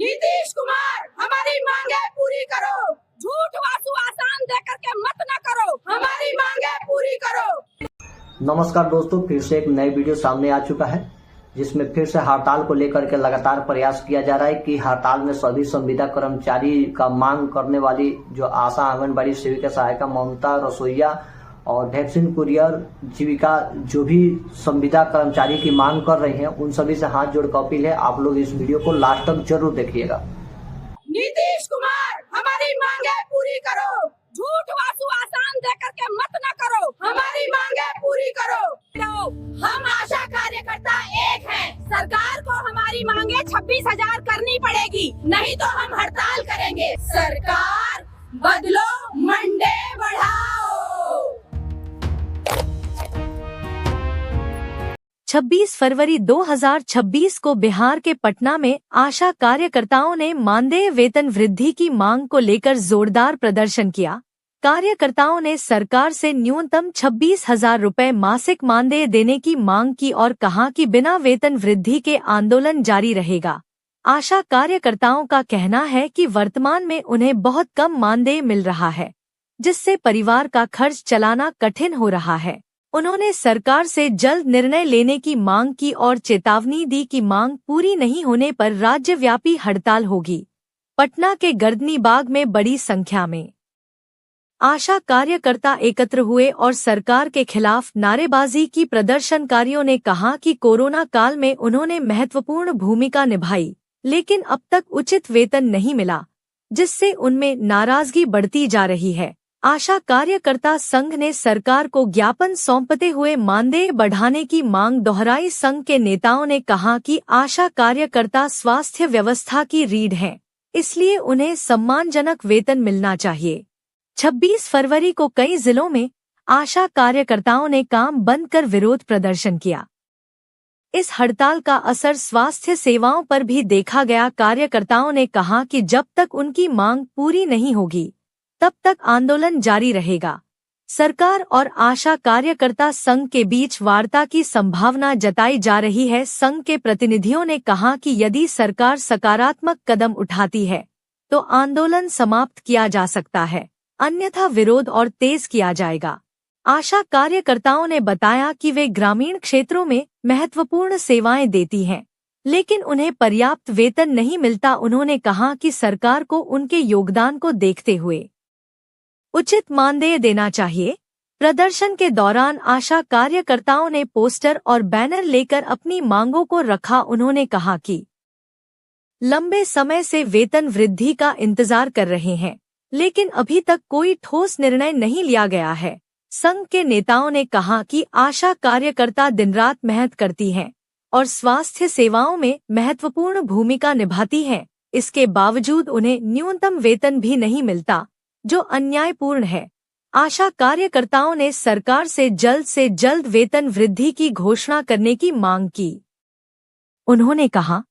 नीतीश कुमार हमारी मांगे पूरी करो, झूठ वासु आसान देकर के मत न करो, हमारी मांगे पूरी करो। नमस्कार दोस्तों, फिर से एक नई वीडियो सामने आ चुका है जिसमें फिर से हड़ताल को लेकर के लगातार प्रयास किया जा रहा है कि हड़ताल में सभी संविदा कर्मचारी का मांग करने वाली जो आशा, आंगनबाड़ी सेविका, सहायिका, ममता, रसोईया और वैक्सीन कुरियर, जीविका, जो भी संविदा कर्मचारी की मांग कर रहे हैं उन सभी से हाथ जोड़ कर अपील है, आप लोग इस वीडियो को लास्ट तक जरूर देखिएगा। नीतीश कुमार हमारी मांगे पूरी करो, झूठ वासु आसान देकर के मत न करो, हमारी मांगे पूरी करो। हम आशा कार्यकर्ता एक हैं, सरकार को हमारी मांगे 26,000 करनी पड़ेगी, नहीं तो हम हड़ताल करेंगे। सरकार बदलो, मंडे बढ़ाओ। 26 फरवरी 2026 को बिहार के पटना में आशा कार्यकर्ताओं ने मानदेय वेतन वृद्धि की मांग को लेकर जोरदार प्रदर्शन किया। कार्यकर्ताओं ने सरकार से न्यूनतम 26,000 रुपए मासिक मानदेय देने की मांग की और कहा कि बिना वेतन वृद्धि के आंदोलन जारी रहेगा। आशा कार्यकर्ताओं का कहना है कि वर्तमान में उन्हें बहुत कम मानदेय मिल रहा है, जिससे परिवार का खर्च चलाना कठिन हो रहा है। उन्होंने सरकार से जल्द निर्णय लेने की मांग की और चेतावनी दी कि मांग पूरी नहीं होने पर राज्यव्यापी हड़ताल होगी। पटना के गर्दनी बाग में बड़ी संख्या में आशा कार्यकर्ता एकत्र हुए और सरकार के खिलाफ नारेबाजी की। प्रदर्शनकारियों ने कहा कि कोरोना काल में उन्होंने महत्वपूर्ण भूमिका निभाई, लेकिन अब तक उचित वेतन नहीं मिला, जिससे उनमें नाराजगी बढ़ती जा रही है। आशा कार्यकर्ता संघ ने सरकार को ज्ञापन सौंपते हुए मानदेय बढ़ाने की मांग दोहराई। संघ के नेताओं ने कहा कि आशा कार्यकर्ता स्वास्थ्य व्यवस्था की रीढ़ हैं, इसलिए उन्हें सम्मानजनक वेतन मिलना चाहिए। 26 फरवरी को कई जिलों में आशा कार्यकर्ताओं ने काम बंद कर विरोध प्रदर्शन किया। इस हड़ताल का असर स्वास्थ्य सेवाओं पर भी देखा गया। कार्यकर्ताओं ने कहा कि जब तक उनकी मांग पूरी नहीं होगी तब तक आंदोलन जारी रहेगा। सरकार और आशा कार्यकर्ता संघ के बीच वार्ता की संभावना जताई जा रही है। संघ के प्रतिनिधियों ने कहा कि यदि सरकार सकारात्मक कदम उठाती है तो आंदोलन समाप्त किया जा सकता है, अन्यथा विरोध और तेज किया जाएगा। आशा कार्यकर्ताओं ने बताया कि वे ग्रामीण क्षेत्रों में महत्वपूर्ण सेवाएं देती हैं, लेकिन उन्हें पर्याप्त वेतन नहीं मिलता। उन्होंने कहा कि सरकार को उनके योगदान को देखते हुए उचित मानदेय देना चाहिए। प्रदर्शन के दौरान आशा कार्यकर्ताओं ने पोस्टर और बैनर लेकर अपनी मांगों को रखा। उन्होंने कहा कि लंबे समय से वेतन वृद्धि का इंतजार कर रहे हैं, लेकिन अभी तक कोई ठोस निर्णय नहीं लिया गया है। संघ के नेताओं ने कहा कि आशा कार्यकर्ता दिन-रात मेहनत करती हैं और स्वास्थ्य सेवाओं में महत्वपूर्ण भूमिका निभाती हैं। इसके बावजूद उन्हें न्यूनतम वेतन भी नहीं मिलता, जो अन्यायपूर्ण है। आशा कार्यकर्ताओं ने सरकार से जल्द वेतन वृद्धि की घोषणा करने की मांग की। उन्होंने कहा,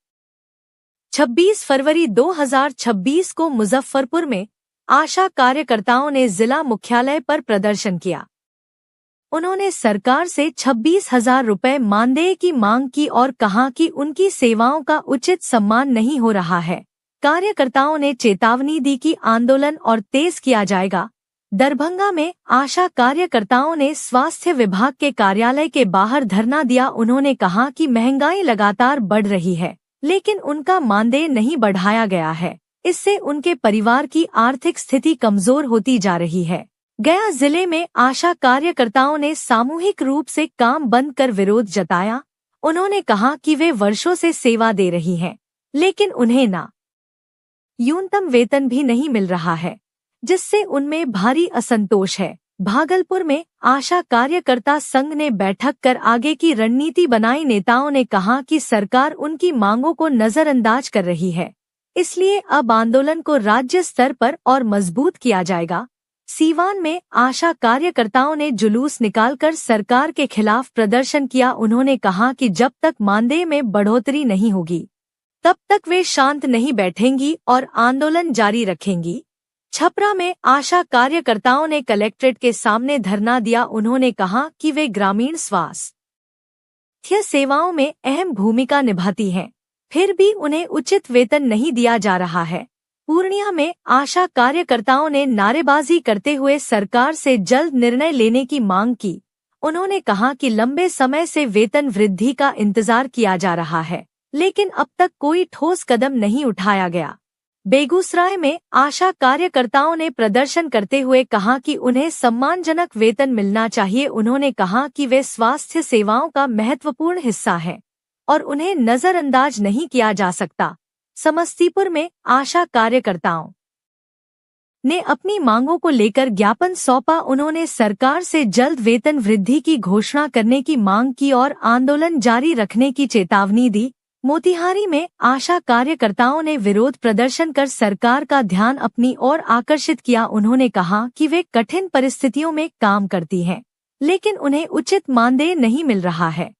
26 फरवरी 2026 को मुजफ्फरपुर में आशा कार्यकर्ताओं ने जिला मुख्यालय पर प्रदर्शन किया। उन्होंने सरकार से 26,000 रुपए मानदेय की मांग की और कहा कि उनकी सेवाओं का उचित सम्मान नहीं हो रहा है। कार्यकर्ताओं ने चेतावनी दी कि आंदोलन और तेज किया जाएगा। दरभंगा में आशा कार्यकर्ताओं ने स्वास्थ्य विभाग के कार्यालय के बाहर धरना दिया। उन्होंने कहा कि महंगाई लगातार बढ़ रही है, लेकिन उनका मानदेय नहीं बढ़ाया गया है। इससे उनके परिवार की आर्थिक स्थिति कमजोर होती जा रही है। गया जिले में आशा कार्यकर्ताओं ने सामूहिक रूप से काम बंद कर विरोध जताया। उन्होंने कहा कि वे वर्षों से सेवा दे रही हैं, लेकिन उन्हें न्यूनतम वेतन भी नहीं मिल रहा है, जिससे उनमें भारी असंतोष है। भागलपुर में आशा कार्यकर्ता संघ ने बैठक कर आगे की रणनीति बनाई। नेताओं ने कहा कि सरकार उनकी मांगों को नजरअंदाज कर रही है, इसलिए अब आंदोलन को राज्य स्तर पर और मजबूत किया जाएगा। सीवान में आशा कार्यकर्ताओं ने जुलूस निकालकर सरकार के खिलाफ प्रदर्शन किया। उन्होंने कहा कि जब तक मानदेय में बढ़ोतरी नहीं होगी तब तक वे शांत नहीं बैठेंगी और आंदोलन जारी रखेंगी। छपरा में आशा कार्यकर्ताओं ने कलेक्ट्रेट के सामने धरना दिया। उन्होंने कहा कि वे ग्रामीण स्वास्थ्य सेवाओं में अहम भूमिका निभाती हैं। फिर भी उन्हें उचित वेतन नहीं दिया जा रहा है। पूर्णिया में आशा कार्यकर्ताओं ने नारेबाजी करते हुए सरकार से जल्द निर्णय लेने की मांग की। उन्होंने कहा कि लंबे समय से वेतन वृद्धि का इंतजार किया जा रहा है, लेकिन अब तक कोई ठोस कदम नहीं उठाया गया। बेगूसराय में आशा कार्यकर्ताओं ने प्रदर्शन करते हुए कहा कि उन्हें सम्मानजनक वेतन मिलना चाहिए। उन्होंने कहा कि वे स्वास्थ्य सेवाओं का महत्वपूर्ण हिस्सा हैं और उन्हें नजरअंदाज नहीं किया जा सकता। समस्तीपुर में आशा कार्यकर्ताओं ने अपनी मांगों को लेकर ज्ञापन सौंपा। उन्होंने सरकार से जल्द वेतन वृद्धि की घोषणा करने की मांग की और आंदोलन जारी रखने की चेतावनी दी। मोतिहारी में आशा कार्यकर्ताओं ने विरोध प्रदर्शन कर सरकार का ध्यान अपनी ओर आकर्षित किया। उन्होंने कहा कि वे कठिन परिस्थितियों में काम करती हैं, लेकिन उन्हें उचित मानदेय नहीं मिल रहा है।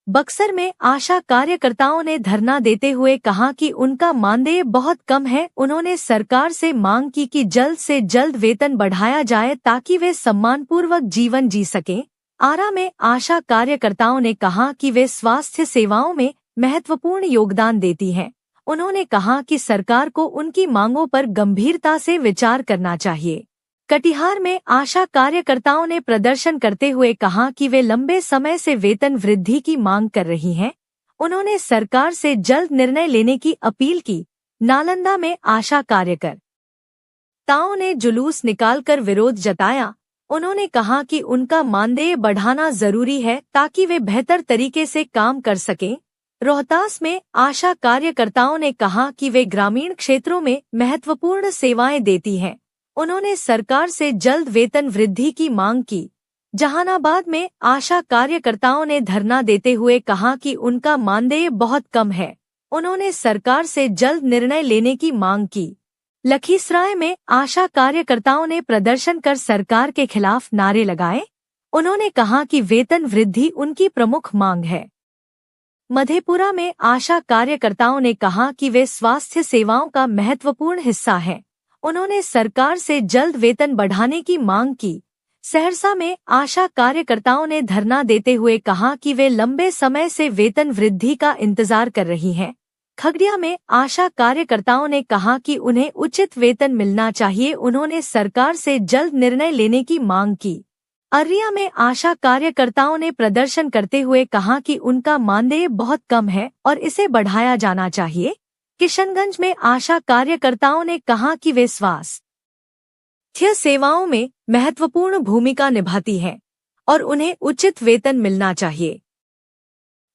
बक्सर में आशा कार्यकर्ताओं ने धरना देते हुए कहा कि उनका मानदेय बहुत कम है। उन्होंने सरकार से मांग की कि जल्द से जल्द वेतन बढ़ाया जाए ताकि वे सम्मानपूर्वक जीवन जी सकें। आरा में आशा कार्यकर्ताओं ने कहा कि वे स्वास्थ्य सेवाओं में महत्वपूर्ण योगदान देती हैं। उन्होंने कहा कि सरकार को उनकी मांगों पर गंभीरता से विचार करना चाहिए। कटिहार में आशा कार्यकर्ताओं ने प्रदर्शन करते हुए कहा कि वे लंबे समय से वेतन वृद्धि की मांग कर रही हैं। उन्होंने सरकार से जल्द निर्णय लेने की अपील की। नालंदा में आशा कार्यकर्ताओं ने जुलूस निकालकर विरोध जताया। उन्होंने कहा कि उनका मानदेय बढ़ाना जरूरी है ताकि वे बेहतर तरीके से काम कर सकें। रोहतास में आशा कार्यकर्ताओं ने कहा कि वे ग्रामीण क्षेत्रों में महत्वपूर्ण सेवाएं देती हैं। उन्होंने सरकार से जल्द वेतन वृद्धि की मांग की। जहानाबाद में आशा कार्यकर्ताओं ने धरना देते हुए कहा कि उनका मानदेय बहुत कम है। उन्होंने सरकार से जल्द निर्णय लेने की मांग की। लखीसराय में आशा कार्यकर्ताओं ने प्रदर्शन कर सरकार के खिलाफ नारे लगाए। उन्होंने कहा कि वेतन वृद्धि उनकी प्रमुख मांग है। मधेपुरा में आशा कार्यकर्ताओं ने कहा कि वे स्वास्थ्य सेवाओं का महत्वपूर्ण हिस्सा हैं। उन्होंने सरकार से जल्द वेतन बढ़ाने की मांग की। सहरसा में आशा कार्यकर्ताओं ने धरना देते हुए कहा कि वे लंबे समय से वेतन वृद्धि का इंतजार कर रही हैं। खगड़िया में आशा कार्यकर्ताओं ने कहा कि उन्हें उचित वेतन मिलना चाहिए। उन्होंने सरकार से जल्द निर्णय लेने की मांग की। अर्रिया में आशा कार्यकर्ताओं ने प्रदर्शन करते हुए कहा कि उनका मानदेय बहुत कम है और इसे बढ़ाया जाना चाहिए। किशनगंज में आशा कार्यकर्ताओं ने कहा कि वे स्वास्थ्य सेवाओं में महत्वपूर्ण भूमिका निभाती हैं और उन्हें उचित वेतन मिलना चाहिए।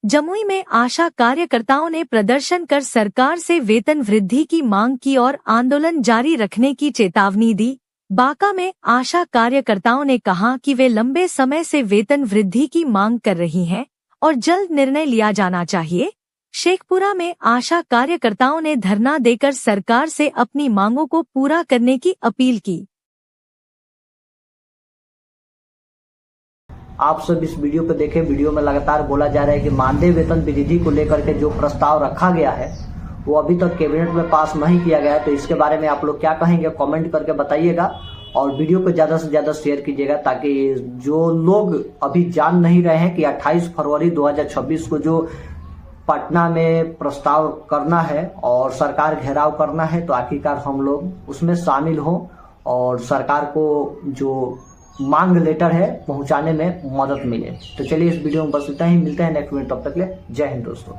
जमुई में आशा कार्यकर्ताओं ने प्रदर्शन कर सरकार से वेतन वृद्धि की मांग की और आंदोलन जारी रखने की चेतावनी दी। बांका में आशा कार्यकर्ताओं ने कहा कि वे लंबे समय से वेतन वृद्धि की मांग कर रही हैं और जल्द निर्णय लिया जाना चाहिए। शेखपुरा में आशा कार्यकर्ताओं ने धरना देकर सरकार से अपनी मांगों को पूरा करने की अपील की। आप सब इस वीडियो को देखें। वीडियो में लगातार बोला जा रहा है कि मानदेय वेतन वृद्धि को लेकर के जो प्रस्ताव रखा गया है वो अभी तक कैबिनेट में पास नहीं किया गया है। तो इसके बारे में आप लोग क्या कहेंगे, कमेंट करके बताइएगा और वीडियो को ज्यादा से ज्यादा शेयर कीजिएगा ताकि जो लोग अभी जान नहीं रहे हैं कि 28 फरवरी 2026 को जो पटना में प्रस्ताव करना है और सरकार घेराव करना है, तो आखिरकार हम लोग उसमें शामिल हों और सरकार को जो मांग लेटर है पहुंचाने में मदद मिले। तो चलिए इस वीडियो में बस इतना ही। मिलते हैं नेक्स्ट वीडियो, तब तक के लिए जय हिंद दोस्तों।